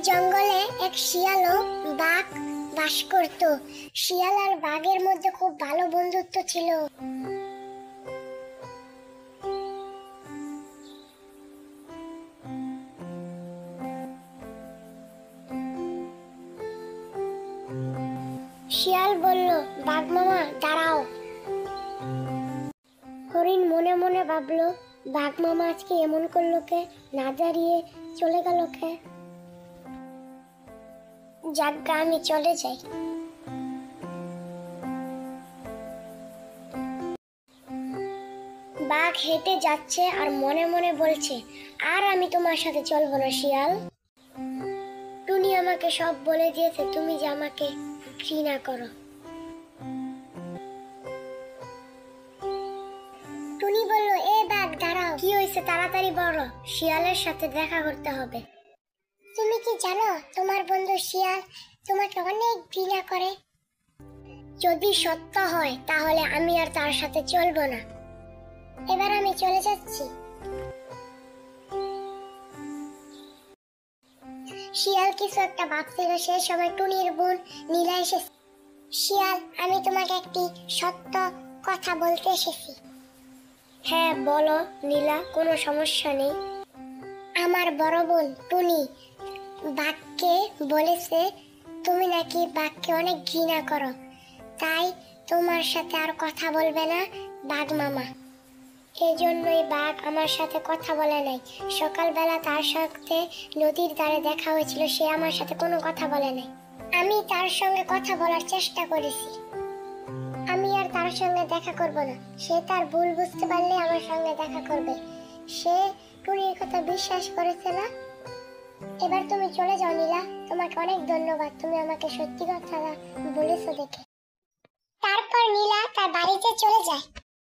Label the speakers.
Speaker 1: জঙ্গলে এক শিয়াল ও বাঘ বাস করত। শিয়াল আর বাঘের মধ্যে খুব ভালো বন্ধুত্ব ছিল। শিয়াল বলল, বাঘ মামা দাঁড়াও। হরিণ মনে মনে ভাবলো, বাঘ মামা আজকে এমন করলো কে, না দাঁড়িয়ে চলে গেল কে। যাজ্ঞা আমি চলে যাই। বাঘ হেঁটে যাচ্ছে আর মনে মনে বলছে, আর আমি তোমার সাথে চলবো না শিয়াল। টুনি আমাকে সব বলে দিয়েছে, তুমি যে আমাকে ঘৃণা করো। টুনি বলল, এ বাঘ দাঁড়াও, কি হয়েছে তাড়াতাড়ি বলো, শিয়ালের সাথে দেখা করতে হবে। তুমি কি জানো তোমার বন্ধু শিয়াল তোমাকে অনেক ঘৃণা করে? যদি সত্য হয় তাহলে আমি আর তার সাথে চলবো না। এবার আমি চলে যাচ্ছি। শিয়াল কিছু একটা ভাবছিল, সে সময় টুনির বোন নীলা এসেছে। শিয়াল, আমি তোমাকে একটি সত্য কথা বলতে এসেছি। হ্যাঁ বলো নীলা, কোনো সমস্যা নেই। আমার বড় বোন টুনি বাঘকে বলেছে তুমি নাকি বাঘকে অনেক ঘৃণা করো, তাই তোমার সাথে আর কথা বলবে না বাঘ মামা। এজন্যই বাঘ আমার সাথে কথা বলে নাই। সকালবেলা তার সাথে নদীর ধারে দেখা হয়েছিল, সে আমার সাথে কোনো কথা বলে নাই। আমি তার সঙ্গে কথা বলার চেষ্টা করেছি। আমি আর তার সঙ্গে দেখা করব না। সে তার ভুল বুঝতে পারলে আমার সঙ্গে দেখা করবে। সে টুনির কথা বিশ্বাস করেছে না। এবার তুমি চলে যাও নীলা, তোমাকে অনেক ধন্যবাদ, তুমি আমাকে সত্যি কথা বলেছো দেখে। তারপর নীলা তার বাড়িতে চলে যায়।